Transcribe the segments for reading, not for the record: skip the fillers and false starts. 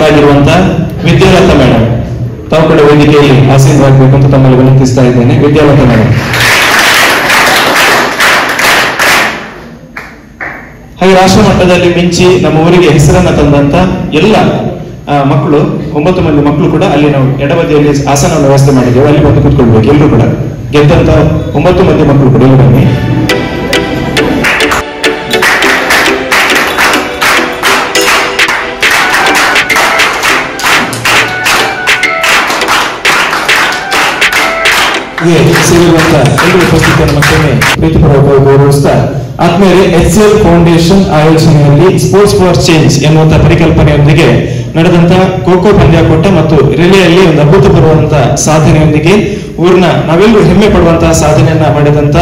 ಶಿಕ್ಷಕರಾಗಿರುವಂತಹ ವಿದ್ಯಾಲತಾ madam ತಾವು ಕೂಡ ವೇದಿಕೆಯಲ್ಲಿ ಆಸೀನರಾಗಬೇಕು ಅಂತ ತಮ್ಮಲ್ಲಿ ವಿನಂತಿಸ್ತಾ ಇದ್ದೇನೆ. ವಿದ್ಯಾಲತಾ ಮೇಡಮ್. ಹಾಗೆ ರಾಷ್ಟ್ರ ಮಟ್ಟದಲ್ಲಿ ಮಿಂಚಿ ನಮ್ಮ ಊರಿಗೆ ಹೆಸರನ್ನ ತಂದಂತ ಎಲ್ಲ ಮಕ್ಕಳು 9 ಮಂದಿ ಮಕ್ಕಳು ಕೂಡ ಅಲ್ಲಿ ನಾವು ಎಡಬದಿಯಲ್ಲಿ ಆಸನ ವ್ಯವಸ್ಥೆ ಮಾಡಿದ್ದೇವೆ, ಅಲ್ಲಿ ಬಂದು ಕೂತ್ಕೊಳ್ಬೇಕು. ಎಲ್ಲರೂ ಕೂಡ ಗೆದ್ದಂತ 9 ಮಂದಿ ಮಕ್ಕಳು ಕೂಡ ಇಲ್ಲಿ ಬನ್ನಿ. ಸೇರಿರುವಂತ ಎಲ್ಲರೂ ಉಪಸ್ಥಿತರನ್ನು ಮತ್ತೊಮ್ಮೆ ಪ್ರೀತಿಪೂರ್ವಕವಾಗಿ ಗೌರವಿಸ್ತಾ ಆತ್ಮೀಯರೇ, HCL ಫೌಂಡೇಶನ್ ಆಯೋಜನೆಯಲ್ಲಿ ಸ್ಪೋರ್ಟ್ಸ್ ಫಾರ್ ಚೇಂಜ್ ಎನ್ನುವಂತಹ ಪರಿಕಲ್ಪನೆಯೊಂದಿಗೆ ನಡೆದಂತಹ ಖೋ ಪಂದ್ಯಾಕೂಟ ಮತ್ತು ರಿಲೆಯಲ್ಲಿ ಒಂದು ಅಭೂತಪೂರ್ವವಂತಹ ಸಾಧನೆಯೊಂದಿಗೆ ಊರಿನ ನಾವೆಲ್ಲರೂ ಹೆಮ್ಮೆ ಪಡುವಂತಹ ಸಾಧನೆಯನ್ನ ಮಾಡಿದಂತ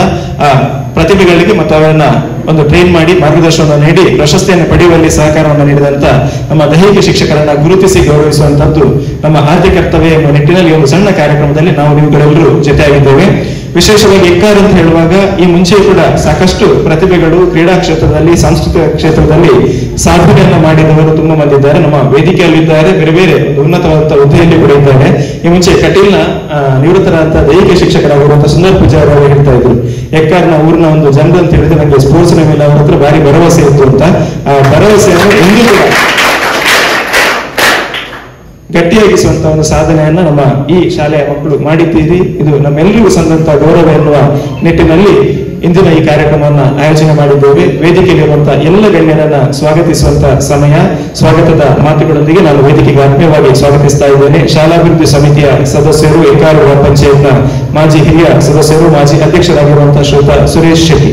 ಪ್ರತಿಭೆಗಳಿಗೆ ಮತ್ತು ಅವರನ್ನ ಒಂದು ಟ್ರೈನ್ ಮಾಡಿ ಮಾರ್ಗದರ್ಶನವನ್ನು ನೀಡಿ ಪ್ರಶಸ್ತಿಯನ್ನು ಪಡೆಯುವಲ್ಲಿ ಸಹಕಾರವನ್ನು ನೀಡಿದಂತ ನಮ್ಮ ದೈಹಿಕ ಶಿಕ್ಷಕರನ್ನ ಗುರುತಿಸಿ ಗೌರವಿಸುವಂತದ್ದು ನಮ್ಮ ಆದ್ಯ ಕರ್ತವ್ಯ ಎಂಬ ನಿಟ್ಟಿನಲ್ಲಿ ಒಂದು ಸಣ್ಣ ಕಾರ್ಯಕ್ರಮದಲ್ಲಿ ನಾವು ನೀವುಗಳೆಲ್ಲರೂ ಜೊತೆಯಾಗಿದ್ದೇವೆ. ವಿಶೇಷವಾಗಿ ಎಕ್ಕಾರ್ ಅಂತ ಹೇಳುವಾಗ ಈ ಮುಂಚೆ ಕೂಡ ಸಾಕಷ್ಟು ಪ್ರತಿಭೆಗಳು ಕ್ರೀಡಾ ಕ್ಷೇತ್ರದಲ್ಲಿ, ಸಾಂಸ್ಕೃತಿಕ ಕ್ಷೇತ್ರದಲ್ಲಿ ಸಾಧನೆಯನ್ನು ಮಾಡಿದವರು ತುಂಬಾ ಮಂದಿ ಇದ್ದಾರೆ. ನಮ್ಮ ವೇದಿಕೆಯಲ್ಲಿದ್ದಾರೆ, ಬೇರೆ ಬೇರೆ ಒಂದು ಉನ್ನತವಾದ ಹುದ್ದೆಯಲ್ಲಿ ಕೂಡ ಇದ್ದಾರೆ. ಈ ಮುಂಚೆ ಕಟೀಲ್ನ ನಿವೃತ್ತರಾದಂತಹ ದೈಹಿಕ ಶಿಕ್ಷಕರಾಗಿರುವಂತಹ ಸುಂದರ್ ಪೂಜಾರ್ ಅವರು ಹೇಳ್ತಾ ಇದ್ರು, ಎಕ್ಕಾರ್ನ ಊರಿನ ಒಂದು ಜನರು ಅಂತ ಹೇಳಿದ್ರೆ ನನಗೆ ಸ್ಪೋರ್ಟ್ಸ್ ಮೇಲೆ ಅವ್ರ ಹತ್ರ ಭಾರಿ ಭರವಸೆ ಇತ್ತು ಅಂತ. ಆ ಭರವಸೆಯನ್ನು ಇಂದು ಕೂಡ ಗಟ್ಟಿಯಾಗಿಸುವಂತಹ ಒಂದು ಸಾಧನೆಯನ್ನ ನಮ್ಮ ಈ ಶಾಲೆಯ ಮಕ್ಕಳು ಮಾಡಿದ್ದೀರಿ. ಇದು ನಮ್ಮೆಲ್ಲರಿಗೂ ಸಂದಂತಹ ಗೌರವ ಎನ್ನುವ ನಿಟ್ಟಿನಲ್ಲಿ ಇಂದಿನ ಈ ಕಾರ್ಯಕ್ರಮವನ್ನು ಆಯೋಜನೆ ಮಾಡಿದ್ದೇವೆ. ವೇದಿಕೆಯಲ್ಲಿರುವಂತಹ ಎಲ್ಲ ಗಣ್ಯರನ್ನ ಸ್ವಾಗತಿಸುವಂತಹ ಸಮಯ. ಸ್ವಾಗತದ ಮಾತುಗಳೊಂದಿಗೆ ನಾನು ವೇದಿಕೆಗೆ ಆತ್ಮೀಯವಾಗಿ ಸ್ವಾಗತಿಸ್ತಾ ಇದ್ದೇನೆ. ಶಾಲಾಭಿವೃದ್ಧಿ ಸಮಿತಿಯ ಸದಸ್ಯರು, ಎಕ್ಕಾರ್ ಗ್ರಾಮ ಪಂಚಾಯತ್ನ ಮಾಜಿ ಹಿರಿಯ ಸದಸ್ಯರು, ಮಾಜಿ ಅಧ್ಯಕ್ಷರಾಗಿರುವಂತಹ ಶ್ರೀಯುತ ಸುರೇಶ್ ಶೆಟ್ಟಿ.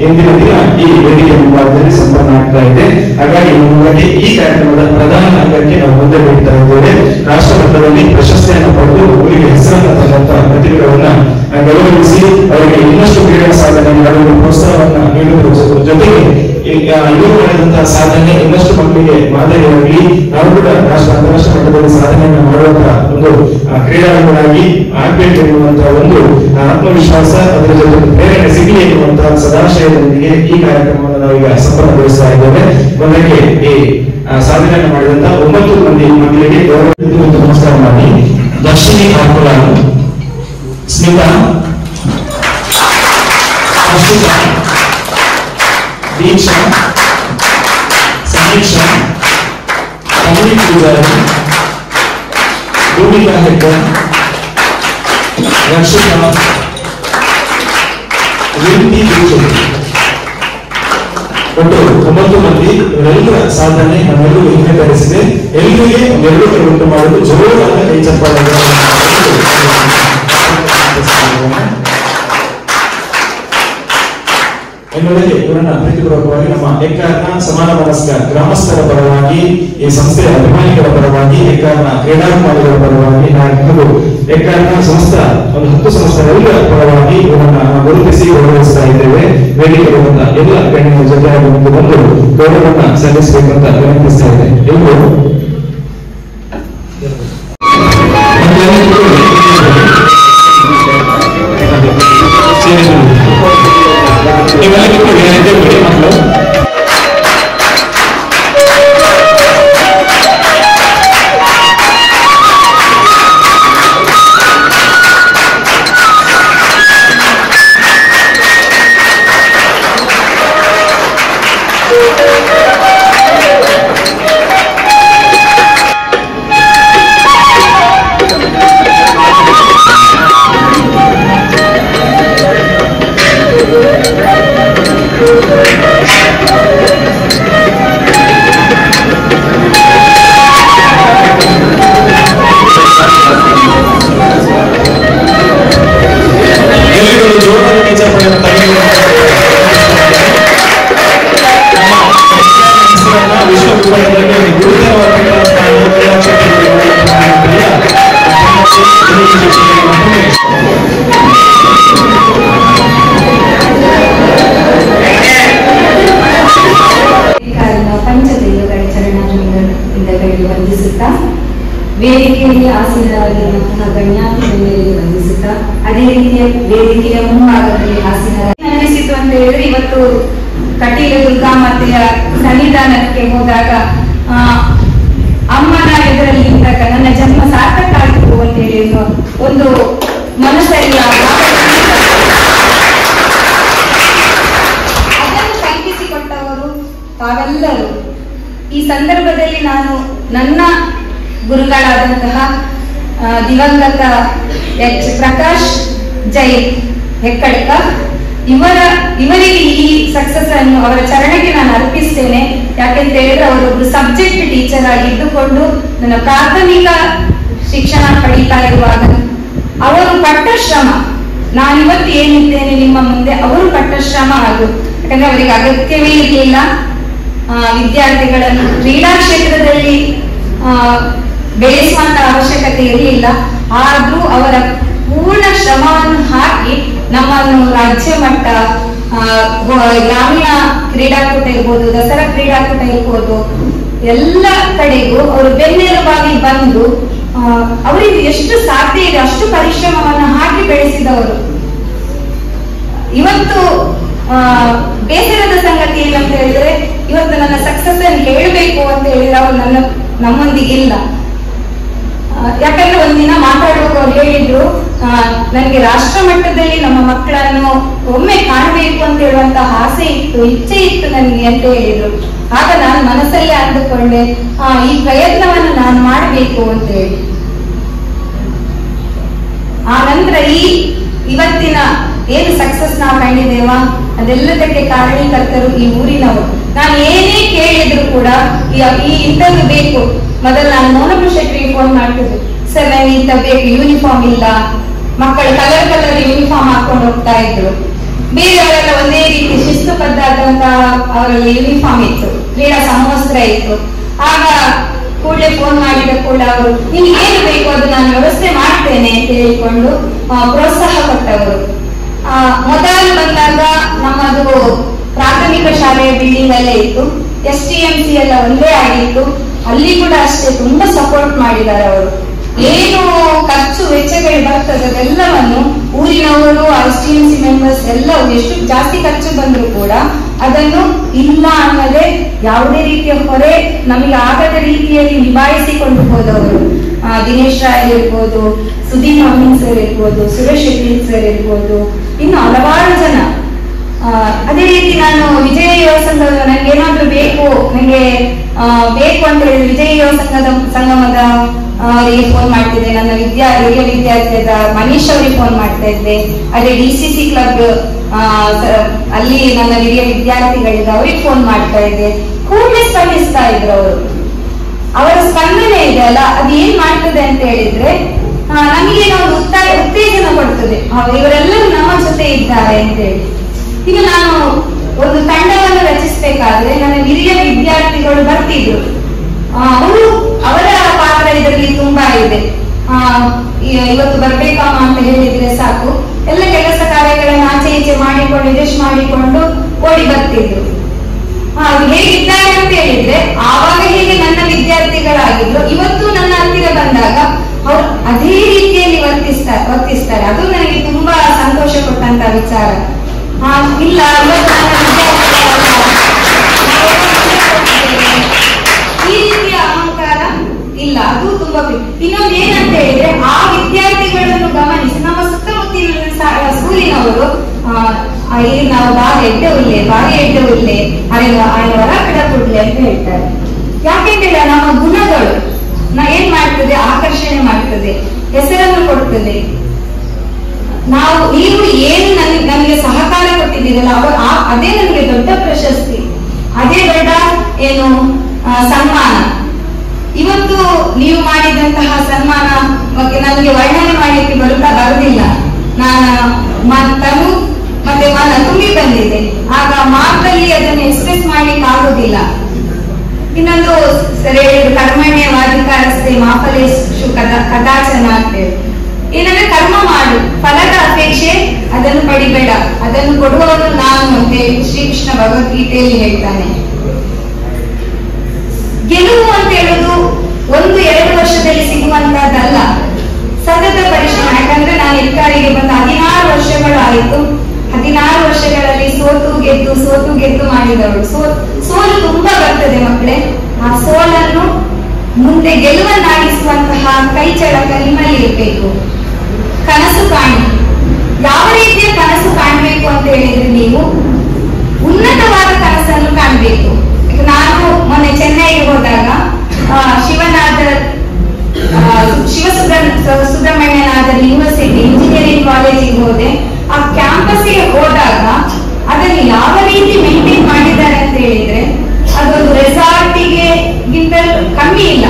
ಇಂದಿನ ದಿನ ಈ ವೇದಿಕೆ ಮುಂಭಾಗದಲ್ಲಿ ಸಂಪನ್ನ ಆಗ್ತಾ ಇದೆ. ಹಾಗಾಗಿ ನಮಗೆ ಈ ಕಾರ್ಯಕ್ರಮದ ಪ್ರಧಾನ ಅಂಗಕ್ಕೆ ನಾವು ಮುಂದೆ ಹೋಗ್ತಾ ಇದ್ದೇವೆ. ರಾಷ್ಟ್ರ ಮಟ್ಟದಲ್ಲಿ ಪ್ರಶಸ್ತಿಯನ್ನು ಪಡೆದು ಊರಿಗೆ ಹೆಸರನ್ನು ತಂದಂತಹ ಪ್ರತಿಭೆಗಳನ್ನ ಗೌರವಿಸಿ ಅವರಿಗೆ ಇನ್ನಷ್ಟು ಕ್ರೀಡಾ ಸಾಧನೆ ಮಾಡುವ ಪ್ರೋತ್ಸಾಹವನ್ನು ನೀಡುವುದರ ಜೊತೆಗೆ ಇವರು ಮಾಡಿದಂತಹ ಸಾಧನೆ ಇನ್ನಷ್ಟು ಮಕ್ಕಳಿಗೆ ಮಾದರಿಯಾಗಿ ನಾವು ಕೂಡ ರಾಷ್ಟ್ರ ಅಂತಾರಾಷ್ಟ್ರ ಮಟ್ಟದಲ್ಲಿ ಸಾಧನೆಯನ್ನು ಮಾಡುವಂತಹ ಒಂದು ಕ್ರೀಡಾಳುಗಳಾಗಿ ಆಗ್ಬೇಕು ಎನ್ನುವಂತಹ ಒಂದು ಆತ್ಮವಿಶ್ವಾಸ, ಅದರ ಜೊತೆ ಪ್ರೇರಣೆ ಸಿಗಲಿ ಎನ್ನುವಂತಹ ಸದಾಶಯದೊಂದಿಗೆ ಈ ಕಾರ್ಯಕ್ರಮವನ್ನು ನಾವೀಗ ಸಂಪನ್ನಗೊಳಿಸ್ತಾ ಇದ್ದೇವೆ. ಮೊದಲಿಗೆ ಈ ಸಾಧನೆಯನ್ನು ಮಾಡಿದಂತಹ 9 ಮಂದಿ ಮಕ್ಕಳಿಗೆ ಗೌರವ ನಮಸ್ಕಾರ ಮಾಡಿ. ದರ್ಶಿನಿ ಆಕುಲಾನು, ಸ್ಮಿತಾ, ಹರ್ಷಿತಾ, ದೀಕ್ಷಾ, ಸಮೀಕ್ಷಾ, ಕಮಲಿ ಪೂಜಾರಿ, ಭೂಮಿಕಾ ಹೆಗ್ಡೆ, ರಕ್ಷಿತಾ, ವಿಂತಿ ದೀಕ್ಷಿತ್, ಒಟ್ಟು 9 ಮಂದಿ. ಇವರೆಲ್ಲರ ಸಾಧನೆ ನಮ್ಮೆಲ್ಲರೂ ಹೆಮ್ಮೆ ತರಿಸಿದೆ. ಎಲ್ಲರಿಗೆ ಒಂದೆರಡು ಕಡೆ ಉಂಟು ಮಾಡುವುದು ಜೋರಾದ ಕೈ ಚಪ್ಪಾಳೆ. ಎನ್ನುವುದಕ್ಕೆ ಇವರನ್ನ ಪ್ರೀತಿಪೂರ್ವಕವಾಗಿ ನಮ್ಮ ಎಕ್ಕಾರ್ನ ಸಮಾನ ಮನಸ್ಕ ಗ್ರಾಮಸ್ಥರ ಪರವಾಗಿ, ಈ ಸಂಸ್ಥೆಯ ಅಭಿಮಾನಿಗಳ ಪರವಾಗಿ, ಎಕ್ಕಾರ್ನ ಕ್ರೀಡಾಭಿಮಾನಿಗಳ ಪರವಾಗಿ ಹಾಗೂ ಎಕ್ಕಾರ್ನ ಸಂಸ್ಥೆ ಒಂದು 10 ಸಂಸ್ಥೆಗಳೆಲ್ಲರ ಪರವಾಗಿ ಇವರನ್ನ ಗುರುತಿಸಿ ಗೌರವಿಸ್ತಾ ಇದ್ದೇವೆ. ವೇದಿಕೆ ಬಂದ ಎಲ್ಲ ಗಣ್ಯರ ಜೊತೆಯಾಗಿ ಬಂದು ಗೌರವವನ್ನು ಸಲ್ಲಿಸಬೇಕಂತ ವಿನಂತಿಸ್ತಾ ಇದೆ. ಎಲ್ಲರೂ ವೇದಿಕೆಯಲ್ಲಿ ಆಸೀನರಾಗಿರುವಂತಹ ಗಣ್ಯಾತಿಗಣ್ಯರಿಗೆ ವಂದಿಸುತ್ತಾ ಅದೇ ರೀತಿಯ ವೇದಿಕೆಯ ಮುಂಭಾಗದಲ್ಲಿ ಆಸೀನರಾಗಿ ಅನಿಸಿತು ಅಂತ ಹೇಳಿದ್ರೆ, ಇವತ್ತು ಕಟೀಲು ದುರ್ಗಾಮಾತೆಯ ಸನ್ನಿಧಾನಕ್ಕೆ ಹೋದಾಗ ಸಂದರ್ಭದಲ್ಲಿ ನಾನು ನನ್ನ ಗುರುಗಳಾದಂತಹ ದಿವಂಗತ ಎಚ್ ಪ್ರಕಾಶ್ ಜೈ ಹೆಕ್ಕಡ್ಕ ಇವರಿಗೆ ಈ ಸಕ್ಸಸ್ ಅನ್ನು ಅವರ ಚರಣಕ್ಕೆ ನಾನು ಅರ್ಪಿಸ್ತೇನೆ. ಯಾಕೆಂತ ಹೇಳಿದ್ರೆ ಅವರೊಬ್ರು ಸಬ್ಜೆಕ್ಟ್ ಟೀಚರ್ ಆಗಿದ್ದುಕೊಂಡು ನನ್ನ ಪ್ರಾಥಮಿಕ ಶಿಕ್ಷಣ ಪಡೀತಾ ಇರುವಾಗ ಅವರು ಪಟ್ಟ ಶ್ರಮ, ನಾನಿವತ್ತು ಏನಿದ್ದೇನೆ ನಿಮ್ಮ ಮುಂದೆ, ಅವರು ಪಟ್ಟ ಶ್ರಮ ಅದು. ಯಾಕಂದ್ರೆ ಅವರಿಗೆ ಅಗತ್ಯವೇ ಇರಲಿಲ್ಲ ವಿದ್ಯಾರ್ಥಿಗಳನ್ನು ಕ್ರೀಡಾ ಕ್ಷೇತ್ರದಲ್ಲಿ ಬೆಳೆಸುವಂತ ಅವಶ್ಯಕತೆ ಇರಲಿಲ್ಲ. ಆದ್ರೂ ಅವರ ಪೂರ್ಣ ಶ್ರಮವನ್ನು ಹಾಕಿ ನಮ್ಮನ್ನು ರಾಜ್ಯ ಮಟ್ಟ, ಗ್ರಾಮೀಣ ಕ್ರೀಡಾಕೂಟ ಇರ್ಬೋದು, ದಸರಾ ಕ್ರೀಡಾಕೂಟ ಇರ್ಬೋದು, ಎಲ್ಲ ಕಡೆಗೂ ಅವರು ಬೆನ್ನೆಲುಬಾಗಿ ಬಂದು ಅವರಿಗೆ ಎಷ್ಟು ಸಾಧ್ಯ ಇದೆ ಅಷ್ಟು ಪರಿಶ್ರಮವನ್ನು ಹಾಕಿ ಬೆಳೆಸಿದವರು. ಇವತ್ತು ಬೇಸರದ ಸಂಗತಿ ಏನಂತ ಹೇಳಿದ್ರೆ, ಇವತ್ತು ನನ್ನ ಸಕ್ಸಸ್ ಅನ್ನು ಹೇಳಬೇಕು ಅಂತ ಹೇಳಿದ್ರೆ ಅವರು ನಮ್ಮೊಂದಿಗೆ ಇಲ್ಲ. ಯಾಕಂದ್ರೆ ಒಂದಿನ ಮಾತಾಡುವಾಗ ಅವ್ರು ಹೇಳಿದ್ರು, ನನಗೆ ರಾಷ್ಟ್ರ ಮಟ್ಟದಲ್ಲಿ ನಮ್ಮ ಮಕ್ಕಳನ್ನು ಒಮ್ಮೆ ಕಾಣಬೇಕು ಅಂತ ಹೇಳುವಂತಹ ಆಸೆ ಇತ್ತು, ಇಚ್ಛೆ ಇತ್ತು ನನಗೆ ಅಂತ ಹೇಳಿದ್ರು. ಆಗ ನಾನು ಮನಸ್ಸಲ್ಲೇ ಅಂದುಕೊಂಡೆ, ಈ ಪ್ರಯತ್ನವನ್ನು ನಾನು ಮಾಡಬೇಕು ಅಂತ ಹೇಳಿ. ಆ ನಂತರ ಇವತ್ತಿನ ಏನು ಸಕ್ಸಸ್ ನಾವು ಕಂಡಿದ್ದೇವಾ ಅದೆಲ್ಲದಕ್ಕೆ ಕಾರಣೀಕರ್ತರು ಈ ಊರಿನವರು. ನಾನು ಏನೇ ಕೇಳಿದ್ರು ಕೂಡ ಈ ಇಂಥದ್ದು ಬೇಕು, ಮೊದಲು ನಾನು ಮೋನಪ್ಪ ಶೆಟ್ಟರಿಗೆ ಫೋನ್ ಮಾಡ್ತಿದ್ದೆ, ಸರ್ ನನಗೆ ಇಂಥ ಬೇಕು, ಯೂನಿಫಾರ್ಮ್ ಇಲ್ಲ, ಮಕ್ಕಳು ಕಲರ್ ಯೂನಿಫಾರ್ಮ್ ಹಾಕೊಂಡು ಹೋಗ್ತಾ ಇದ್ರು. ಬೇರೆಯವರೆಲ್ಲ ಒಂದೇ ರೀತಿ ಶಿಸ್ತುಬದ್ಧಾದಂತಹ ಅವರಲ್ಲಿ ಯೂನಿಫಾರ್ಮ್ ಇತ್ತು, ಕ್ರೀಡಾ ಸಮವಸ್ತ್ರ ಇತ್ತು. ಆಗ ಕೂಡಲೇ ಫೋನ್ ಮಾಡಿದ ಕೂಡ ಅವರು ನಿಮ್ಗೆ ಏನು ಬೇಕು ಅದು ನಾನು ವ್ಯವಸ್ಥೆ ಮಾಡ್ತೇನೆ ಅಂತ ಹೇಳಿಕೊಂಡು ಪ್ರೋತ್ಸಾಹ ಕೊಟ್ಟವರು. ಮೊದಲು ಬಂದಾಗ ನಮ್ಮದು ಪ್ರಾಥಮಿಕ ಶಾಲೆಯ ಬಿಲ್ಡಿಂಗ್ ಅಲ್ಲೇ ಇತ್ತು, STMC ಎಲ್ಲ ಒಂದೇ ಆಗಿತ್ತು. ಅಲ್ಲಿ ಕೂಡ ಅಷ್ಟೇ ತುಂಬಾ ಸಪೋರ್ಟ್ ಮಾಡಿದ್ದಾರೆ ಅವರು. ಏನು ಖರ್ಚು ವೆಚ್ಚಗಳು ಬರ್ತದೆ ಅದೆಲ್ಲವನ್ನು ಊರಿನವರು, STMC ಮೆಂಬರ್ಸ್ ಎಲ್ಲ ಎಷ್ಟು ಜಾಸ್ತಿ ಖರ್ಚು ಬಂದ್ರು ಕೂಡ ಅದನ್ನು ಇಲ್ಲ ಅನ್ನದೇ ಯಾವುದೇ ರೀತಿಯ ಹೊರೆ ನಮಗೆ ಆಗದ ರೀತಿಯಲ್ಲಿ ನಿಭಾಯಿಸಿಕೊಂಡು ಹೋದವರು. ದಿನೇಶ್ ರಾಯ್ ಇರ್ಬೋದು, ಸುದೀಪ್ ಅಮೀನ್ ಸರ್ ಇರ್ಬೋದು, ಸುರೇಶ್ ಶೆಟ್ಟಿ ಸರ್ ಇರ್ಬೋದು, ಇನ್ನು ಹಲವಾರು ಜನ. ಅದೇ ರೀತಿ ನಾನು ವಿಜಯ ಯುವ ಸಂಘದ ನನಗೆ ಏನಾದ್ರೂ ಬೇಕು ಅಂತ ಹೇಳಿ ವಿಜಯ ಯುವ ಸಂಗಮದ ಅವರಿಗೆ ಫೋನ್ ಮಾಡ್ತಿದ್ದೆ, ನನ್ನ ಹಿರಿಯ ವಿದ್ಯಾರ್ಥಿಯಾದ ಮನೀಶ್ ಅವರಿಗೆ ಫೋನ್ ಮಾಡ್ತಾ ಇದ್ದೆ. ಅದೇ DCC ಕ್ಲಬ್ ಅಲ್ಲಿ ನನ್ನ ಹಿರಿಯ ವಿದ್ಯಾರ್ಥಿಗಳಿದ್ದ ಅವ್ರಿಗೆ ಫೋನ್ ಮಾಡ್ತಾ ಇದ್ದೆ. ಕೂಡಲೇ ಸ್ಪಂದಿಸ್ತಾ ಇದ್ರು ಅವರು. ಅವರ ಸ್ಪಂದನೆ ಇದೆ ಅಲ್ಲ, ಅದು ಏನ್ ಮಾಡ್ತದೆ ಅಂತ ಹೇಳಿದ್ರೆ ನಮಗೆ ನಾವು ಉತ್ತೇಜನ ಕೊಡ್ತದೆ, ಇವರೆಲ್ಲರೂ ನಮ್ಮ ಜೊತೆ ಇದ್ದಾರೆ ಅಂತ ಹೇಳಿ. ಈಗ ನಾನು ಒಂದು ತಂಡವನ್ನು ರಚಿಸಬೇಕಾದ್ರೆ ನನ್ನ ಹಿರಿಯ ವಿದ್ಯಾರ್ಥಿಗಳು ಬರ್ತಿದ್ರು, ಅವರ ಪಾತ್ರ ಇದರಲ್ಲಿ ತುಂಬಾ ಇದೆ. ಇವತ್ತು ಬರ್ಬೇಕಮ್ಮ ಅಂತ ಹೇಳಿದ್ರೆ ಸಾಕು, ಎಲ್ಲ ಕೆಲಸ ಕಾರ್ಯಗಳನ್ನು ಆಚೆ ಈಚೆ ಮಾಡಿಕೊಂಡು ಅಡ್ಜಸ್ಟ್ ಮಾಡಿಕೊಂಡು ಓಡಿ ಬರ್ತಿದ್ರು. ಹೇಗಿದ್ದಾರೆ ಅಂತ ಹೇಳಿದ್ರೆ ಆವಾಗ ಹೇಗೆ ನನ್ನ ವಿದ್ಯಾರ್ಥಿಗಳಾಗಿದ್ರು, ಇವತ್ತು ನನ್ನ ಹತ್ತಿರ ಬಂದಾಗ ಅವ್ರು ಅದೇ ರೀತಿಯಲ್ಲಿ ವರ್ತಿಸ್ತಾರೆ. ಅದು ನನಗೆ ತುಂಬಾ ಸಂತೋಷ ಕೊಟ್ಟಂತ ವಿಚಾರ. ಇಲ್ಲ ಇವತ್ತು ಈ ರೀತಿಯ ಅಹಂಕಾರ ಇಲ್ಲ, ಅದು ತುಂಬಾ. ಇನ್ನೊಂದು ಏನಂತ ಹೇಳಿದ್ರೆ ಆ ವಿದ್ಯಾರ್ಥಿಗಳನ್ನು ಗಮನಿಸಿ ನಮ್ಮ ಸುತ್ತಮುತ್ತಲಿನ ಸ್ಕೂಲಿನವರು ನಾವು ಬಾಗೆ ಎಡ್ಡೆ ಉಳ್ಳೆ ఆయన ಹೊರ ಕೊಡ್ಲೆ ಅಂತ ಹೇಳ್ತಾರೆ. ಯಾಕೆಂದ್ರೆ ನಮ್ಮ ಗುಣಗಳು ಏನ್ ಮಾಡ್ತದೆ, ಆಕರ್ಷಣೆ ಮಾಡ್ತದೆ, ಹೆಸರನ್ನು ಕೊಡ್ತದೆ. ನೀವು ಏನು ನನಗೆ ಸಹಕಾರ ಕೊಟ್ಟಿದ್ದೀರಲ್ಲ ಅದೇ ನನಗೆ ದೊಡ್ಡ ಪ್ರಶಸ್ತಿ, ಅದೇ ದೊಡ್ಡ ಏನು ಸನ್ಮಾನ. ಇವತ್ತು ನೀವು ಮಾಡಿದಂತಹ ಸನ್ಮಾನ ಬಗ್ಗೆ ನನಗೆ ವರ್ಣನೆ ಮಾಡಲಿಕ್ಕೆ ಬರುವುದಿಲ್ಲ. ತನು ಮತ್ತೆ ಮನ ತುಂಬಿ ಬಂದಿದೆ, ಆಗ ಮಾತಲ್ಲಿ ಅದನ್ನು ಎಕ್ಸ್ಪ್ರೆಸ್ ಮಾಡ್ಲಿಕ್ಕೆ ಆಗುದಿಲ್ಲ. ಇನ್ನೊಂದು ಕರ್ಮಣ್ಯವಾಧಿಕಾರಸ್ಥೆ ಮಾಫಲೇಶು ಕದಾಚನ ಅಂತೇಳಿ, ಏನಂದ್ರೆ ಕರ್ಮ ಮಾಡು, ಫಲದ ಅಪೇಕ್ಷೆ ಅದನ್ನು ಪಡಿಬೇಡ, ಅದನ್ನು ಕೊಡುವವನು ನಾನು ಅಂತ ಶ್ರೀಕೃಷ್ಣ ಭಗವದ್ಗೀತೆಯಲ್ಲಿ ಹೇಳ್ತಾನೆ. ಗೆಲುವು ಅಂತ ಹೇಳುದು 1-2 ವರ್ಷದಲ್ಲಿ ಸಿಗುವಂತಹದ್ದಲ್ಲ, ಸತತ ಪರಿಶ್ರಮ. ಯಾಕಂದ್ರೆ ನಾನು ಎಲ್ಕಾರಿಗೆ ಬಂದ 16 ವರ್ಷಗಳು ಆಯಿತು. 16 ವರ್ಷಗಳಲ್ಲಿ ಸೋತು ಗೆದ್ದು ಮಾಡಿದವಳು. ಸೋಲು ತುಂಬಾ ಬರ್ತದೆ ಮಕ್ಕಳೇ. ಆ ಸೋಲನ್ನು ಮುಂದೆ ಗೆಲುವನ್ನಾಗಿಸುವಂತಹ ಕೈ ಚಳಕ ನಿಮ್ಮಲ್ಲಿ ಇರಬೇಕು. ಕನಸು ಕಾಣಿ. ಯಾವ ರೀತಿಯ ಕನಸು ಕಾಣಬೇಕು ಅಂತ ಹೇಳಿದ್ರೆ ನೀವು ಉನ್ನತವಾದ ಕನಸನ್ನು ಕಾಣಬೇಕು. ನಾನು ಮೊನ್ನೆ ಚೆನ್ನೈಗೆ ಹೋದಾಗ ಸುಬ್ರಹ್ಮಣ್ಯನಾಥರ್ ಯೂನಿವರ್ಸಿಟಿ ಇಂಜಿನಿಯರಿಂಗ್ ಕಾಲೇಜಿಗೆ ಹೋದೆ. ಆ ಕ್ಯಾಂಪಸ್ಗೆ ಹೋದಾಗ ಅದನ್ನು ಯಾವ ರೀತಿ ಮೇಂಟೈನ್ ಮಾಡಿದ್ದಾರೆ ಅಂತ ಹೇಳಿದ್ರೆ ಅದೊಂದು ರೆಸಾರ್ಟಿಗೆ ಗಿಂತಲೂ ಕಮ್ಮಿ ಇಲ್ಲ,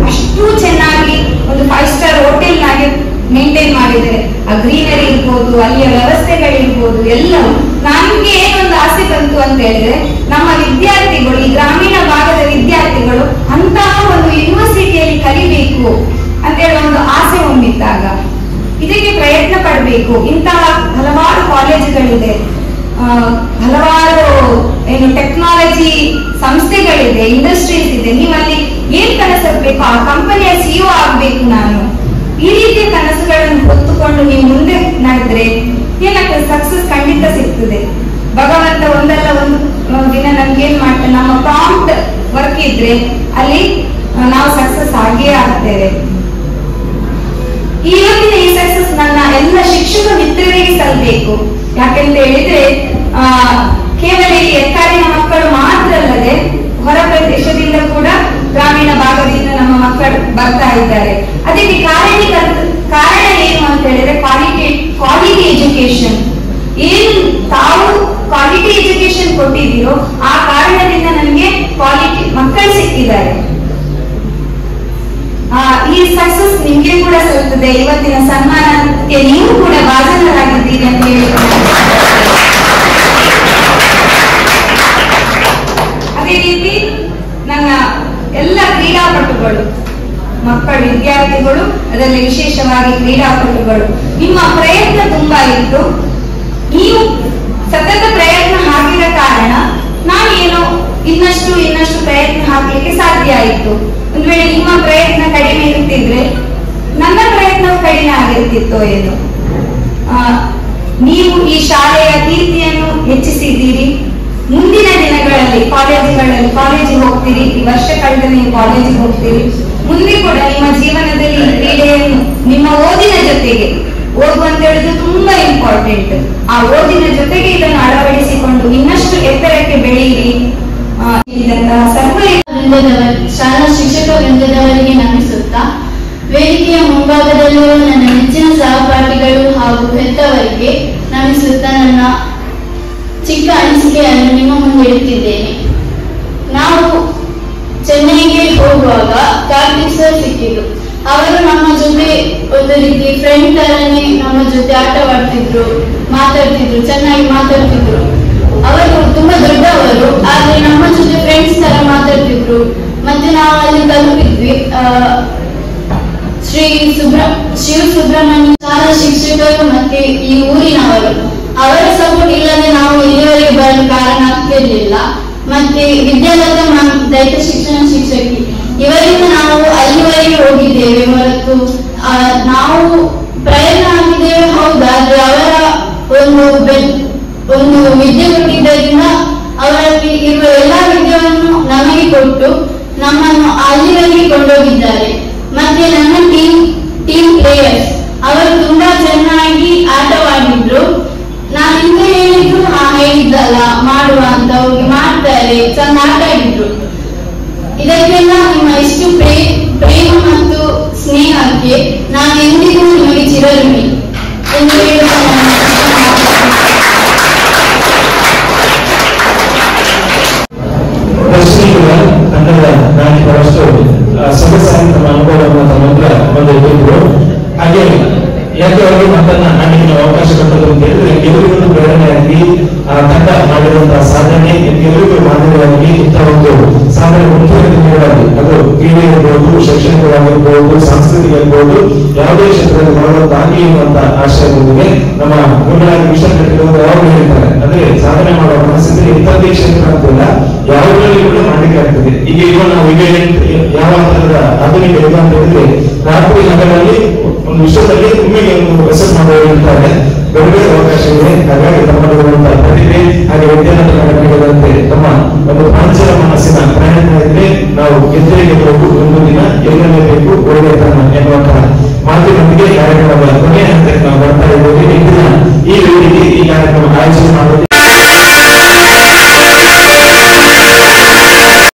ಅಷ್ಟು ಚೆನ್ನಾಗಿ ಒಂದು 5 ಸ್ಟಾರ್ ಹೋಟೆಲ್ ನಾಗೆ ಮೇಂಟೈನ್ ಮಾಡಿದ್ದಾರೆ. ಆ ಗ್ರೀನರಿ ಇರ್ಬೋದು, ಅಲ್ಲಿಯ ವ್ಯವಸ್ಥೆಗಳಿರ್ಬೋದು, ಎಲ್ಲವೂ. ನಮ್ಗೆ ಏನೊಂದು ಆಸೆ ಬಂತು ಅಂತ ಹೇಳಿದ್ರೆ ನಮ್ಮ ವಿದ್ಯಾರ್ಥಿಗಳು, ಈ ಗ್ರಾಮೀಣ ಭಾಗದ ವಿದ್ಯಾರ್ಥಿಗಳು ಅಂತಹ ಒಂದು ಯೂನಿವರ್ಸಿಟಿಯಲ್ಲಿ ಕಲಿಬೇಕು ಅಂತ ಹೇಳಿ ಒಂದು ಆಸೆ ಹೊಂದಿದ್ದಾಗ ಇದಕ್ಕೆ ಪ್ರಯತ್ನ ಪಡಬೇಕು. ಇಂತಹ ಹಲವಾರು ಕಾಲೇಜುಗಳಿದೆ, ಹಲವಾರು ಏನು ಟೆಕ್ನಾಲಜಿ ಸಂಸ್ಥೆಗಳಿದೆ, ಇಂಡಸ್ಟ್ರೀಸ್ ಇದೆ. ನೀವಲ್ಲಿ ಏನ್ ಕನಸಬೇಕು, ಆ ಕಂಪನಿಯ ಸಿಇಒ ಆಗ್ಬೇಕು ನಾನು, ಈ ರೀತಿಯ ಕನಸುಗಳನ್ನು ಹೊತ್ತುಕೊಂಡು ನೀವು ಮುಂದೆ ನಡೆದ್ರೆ ಏನಾಗ್ತದೆ, ಸಕ್ಸಸ್ ಖಂಡಿತ ಸಿಗ್ತದೆ. ಭಗವಂತ ಒಂದಲ್ಲ ಒಂದು ದಿನ ನಮ್ಗೆ ಏನ್ ಮಾಡ್ತಾನೆ, ನಮ್ಮ ಪ್ರಾಂಪ್ಟ್ ವರ್ಕ್ ಇದ್ರೆ ಅಲ್ಲಿ ನಾವು ಸಕ್ಸಸ್ ಆಗೇ ಆಗ್ತೇವೆ. ಇವತ್ತಿನ ಈ ಸಕ್ಸಸ್ ನನ್ನ ಎಲ್ಲ ಶಿಕ್ಷಕ ಮಿತ್ರರಿಗೆ ಸಲ್ಲಬೇಕು. ಯಾಕೆಂತ ಹೇಳಿದ್ರೆ ಕೇವಲ ಈ ಎಕ್ಕಾರಿನ ಮಕ್ಕಳು ಮಾತ್ರ ಅಲ್ಲದೆ ಹೊರ ಪ್ರದೇಶದಿಂದ ಕೂಡ ಗ್ರಾಮೀಣ ಭಾಗದಿಂದ ನಮ್ಮ ಮಕ್ಕಳು ಬರ್ತಾ ಇದ್ದಾರೆ. ಅದಕ್ಕೆ ಕಾರಣ ಏನು ಅಂತ ಹೇಳಿದ್ರೆ ಕ್ವಾಲಿಟಿ ಎಜುಕೇಶನ್. ಏನು ತಾವು ಕ್ವಾಲಿಟಿ ಎಜುಕೇಶನ್ ಕೊಟ್ಟಿದ್ದೀರೋ ಆ ಕಾರಣದಿಂದ ನಮಗೆ ಕ್ವಾಲಿಟಿ ಮಕ್ಕಳು ಸಿಕ್ಕಿದ್ದಾರೆ. ಈ ಸಕ್ಸಸ್ ನಿಮ್ಗೆ ಕೂಡ ಸಲ್ತದೆ. ಇವತ್ತಿನ ಸನ್ಮಾನಕ್ಕೆ ನೀವು ಕೂಡ ಭಾಜನರಾಗಿದ್ದೀರಿ ಅಂತ ಹೇಳಿ ಅದೇ ರೀತಿ ನನ್ನ ಎಲ್ಲ ಕ್ರೀಡಾಪಟುಗಳು, ಮಕ್ಕಳು, ವಿದ್ಯಾರ್ಥಿಗಳು, ಅದರಲ್ಲಿ ವಿಶೇಷವಾಗಿ ಕ್ರೀಡಾಪಟುಗಳು, ನಿಮ್ಮ ಪ್ರಯತ್ನ ತುಂಬಾ ಇತ್ತು. ನೀವು ಸತತ ಪ್ರಯತ್ನ ಹಾಕಿದ ಕಾರಣ ನಾನೇನೋ ಇನ್ನಷ್ಟು ಪ್ರಯತ್ನ ಹಾಕಲಿಕ್ಕೆ ಸಾಧ್ಯ ಆಯಿತು. ಒಂದು ವೇಳೆ ನಿಮ್ಮ ಪ್ರಯತ್ನ ಕಡಿಮೆ ಇರ್ತಿದ್ರೆ ನನ್ನ ಪ್ರಯತ್ನವು ಕಡಿಮೆ ಆಗಿರ್ತಿತ್ತೋ ಏನು. ನೀವು ಈ ಶಾಲೆಯ ಕೀರ್ತಿಯನ್ನು ಹೆಚ್ಚಿಸಿದ್ದೀರಿ. ಮುಂದಿನ ದಿನಗಳಲ್ಲಿ ಕಾಲೇಜಿಗೆ ಹೋಗ್ತೀರಿ. ಈ ವರ್ಷ ಕಳೆದ ನೀವು ಕಾಲೇಜಿಗೆ ಹೋಗ್ತೀರಿ. ಮುಂದೆ ಕೂಡ ನಿಮ್ಮ ಜೀವನದಲ್ಲಿ ಕ್ರೀಡೆಯನ್ನು ನಿಮ್ಮ ಓದಿನ ಜೊತೆಗೆ, ಓದು ಅಂತ ಹೇಳಿದ್ರೆ ತುಂಬಾ ಇಂಪಾರ್ಟೆಂಟ್, ಆ ಓದಿನ ಜೊತೆಗೆ ಇದನ್ನು ಅಳವಡಿಸಿಕೊಂಡು ಇನ್ನಷ್ಟು ಎತ್ತರಕ್ಕೆ ಬೆಳೆಯಿರಿ. ಶಾಲಾ ಶಿಕ್ಷಕ ವೃಂದದವರಿಗೆ ನಮಿಸುತ್ತಾ, ವೇದಿಕೆಯ ಮುಂಭಾಗದಲ್ಲಿರುವ ನನ್ನ ನೆಚ್ಚಿನ ಸಹಪಾಠಿಗಳು ಹಾಗೂ ಹೆತ್ತವರಿಗೆ ನಮಿಸುತ್ತಾ ನನ್ನ ಚಿಕ್ಕ ಅನಿಸಿಕೆಯನ್ನು ನಿಮ್ಮ ಮುಂದೆ ಇಡುತ್ತಿದ್ದೇನೆ. ನಾವು ಚೆನ್ನೈಗೆ ಹೋಗುವಾಗ ಕಾರ್ತಿಕ್ ಸರ್ ಸಿಕ್ಕಿದ್ರು. ಅವರು ನಮ್ಮ ಜೊತೆ ಒಂದು ರೀತಿ ಫ್ರೆಂಡ್ ತರನೇ ನಮ್ಮ ಜೊತೆ ಆಟವಾಡ್ತಿದ್ರು, ಮಾತಾಡ್ತಿದ್ರು, ಚೆನ್ನಾಗಿ ಮಾತಾಡ್ತಿದ್ರು. ಅವರು ತುಂಬಾ ದೊಡ್ಡವರು, ಆದ್ರೆ ನಮ್ಮ ಜೊತೆ ಫ್ರೆಂಡ್ಸ್ ತರ ಮಾತಾಡ್ತಿದ್ರು. ಮತ್ತೆ ನಾವು ಅಲ್ಲಿ ತಲುಪಿದ್ವಿ. ಶಿವ ಸುಬ್ರಹ್ಮಣ್ಯ ಶಾಲಾ ಶಿಕ್ಷಕರು ಮತ್ತೆ ಈ ಊರಿನವರು, ಅವರ ಸಪೋರ್ಟ್ ಇಲ್ಲದೆ ನಾವು ಇಲ್ಲಿವರೆಗೆ ಬರಲು ಕಾರಣ ಆಗ್ತಿರ್ಲಿಲ್ಲ. ಮತ್ತೆ ವಿದ್ಯಾಲಯದ ದೈಹಿಕ ಶಿಕ್ಷಣ ಶಿಕ್ಷಕಿ, ಇವರಿಂದ ನಾವು ಅಲ್ಲಿವರೆಗೆ ಹೋಗಿದ್ದೇವೆ ಹೊರತು ನಾವು ಪ್ರಯತ್ನ ಆಗಿದ್ದೇವೆ ಹೌದಾದ್ರೆ ಅವರ ಒಂದು ವಿದ್ಯೆ ಕೊಟ್ಟಿದ್ದರಿಂದ ಅವರಲ್ಲಿ ಇರುವ ಎಲ್ಲಾ ವಿದ್ಯೆಯನ್ನು ನಮಗೆ ಕೊಟ್ಟು ನಮ್ಮನ್ನು ಅಲ್ಲಿವರೆಗೆ ಕೊಂಡೋಗಿದ್ದಾರೆ. ಮತ್ತೆ ನನ್ನ ಟೀಮ್ ಪ್ಲೇಯರ್ಸ್ ಅವರು ತುಂಬಾ ಚೆನ್ನಾಗಿ ಆಟವಾಡಿದ್ರು. ನಾನು ಹಿಂದೆ ಹೇಳಿದ್ರು ಹೇಳಿದ್ದಲ್ಲ ಮಾಡುವ ಅಂತ ಹೋಗಿ ಮಾಡ್ತಾರೆ, ಚೆಂದ ಆಟ ಆಡಿದ್ರು. ಇದಕ್ಕೆಲ್ಲ ನಿಮ್ಮ ಇಷ್ಟು ಪ್ರೇಮ ಮತ್ತು ಸ್ನೇಹಕ್ಕೆ ನಾನು ಎಂದಿಗೂ ನಿಮಗೆ ಚಿರಋಣಿ ಎಂದು ಹೇಳುವ ತಂಡದ ನಾಯಕರಷ್ಟು ಸೊಗಸಾಗಿ ತಮ್ಮ ಅನುಭವವನ್ನು ತಮ್ಮ ಹತ್ರ ಬಂದಿದ್ರು. ಹಾಗೆ ಯಾಕೆ ಅವರು ಮತ್ತನ್ನ ನಾಡಿನ ಅವಕಾಶ ಕೊಟ್ಟರು ಅಂತ ಹೇಳಿದ್ರೆ ಎಲ್ಲರಿಗೂ ಪ್ರೇರಣೆಯಾಗಿ ಆ ತಂಡ ಮಾಡಿರುವಂತಹ ಸಾಧನೆ ಎಲ್ಲರಿಗೂ ಮಾದರಿಯಾಗಿ ಇಂತಹ ಒಂದು ಸಾಧನೆ ಮುಂದುವರೆದಿರುವಾಗಿ ಅದು ಕ್ರೀಡೆ ಇರಬಹುದು, ಶೈಕ್ಷಣಿಕವಾಗಿರ್ಬಹುದು, ಸಾಂಸ್ಕೃತಿಕ ಇರಬಹುದು, ಯಾವುದೇ ಕ್ಷೇತ್ರದಲ್ಲಿ ಮಾಡುವಂತಾಗಿ ಎನ್ನುವಂತ ಆಶಯದೊಂದಿಗೆ ನಮ್ಮ ಗುರುಗಳಾಗಿ ವಿಷಯ ಕಟ್ಟಿರುವುದು ಯಾವಾಗಲೂ ಹೇಳ್ತಾರೆ. ಅಂದ್ರೆ ಸಾಧನೆ ಮಾಡುವ ಮನಸ್ಸಿದ್ರೆ ಇಂಥದ್ದೇ ಕ್ಷೇತ್ರ ಅಂತಿಲ್ಲ, ಯಾವುದರಲ್ಲಿ ಕೂಡ ಮಾಡಲಿಕ್ಕೆ ಆಗ್ತದೆ. ಈಗ ನಾವು ಯಾವ ತರದ ಆಧುನಿಕ ಯುಗ ಅಂತ ಹೇಳಿದ್ರೆ ರಾತ್ರಿ ಹಗಲಲ್ಲಿ ಒಂದು ವಿಶ್ವದಲ್ಲಿ ಒಮ್ಮೆಗೆ ಒಂದು ರೆಸರ್ಚ್ ಮಾಡುವವರು ಇರ್ತಾರೆ, ಬೇರೆ ಅವಕಾಶವಿದೆ. ಹಾಗಾಗಿ ತಮ್ಮಲ್ಲಿರುವಂತಹ ಪ್ರತಿಭೆ ಹಾಗೆ ವಿದ್ಯಾರ್ಥಿಗಳಂತೆ ತಮ್ಮ ಒಂದು ಪ್ರಾಂಚಲ ಮನಸ್ಸಿನ ಪ್ರಯತ್ನ ಇದ್ರೆ ನಾವು ಗೆದ್ದರಿಗೆ ಹೋಗು, ಒಂದು ದಿನ ಎಲ್ಲಲೇಬೇಕು, ಒಳ್ಳೆತನ ಎನ್ನುವಂತಹ ಮಾತಿನೊಂದಿಗೆ ಕಾರ್ಯಕ್ರಮದ ಕೊನೆಯ ಹಂತಕ್ಕೆ ನಾವು ಬರ್ತಾ ಇದ್ದೇವೆ. ಇಂದಿನ ಈ ವೇದಿಕೆ ಈ ಕಾರ್ಯಕ್ರಮ ಆಯೋಜನೆ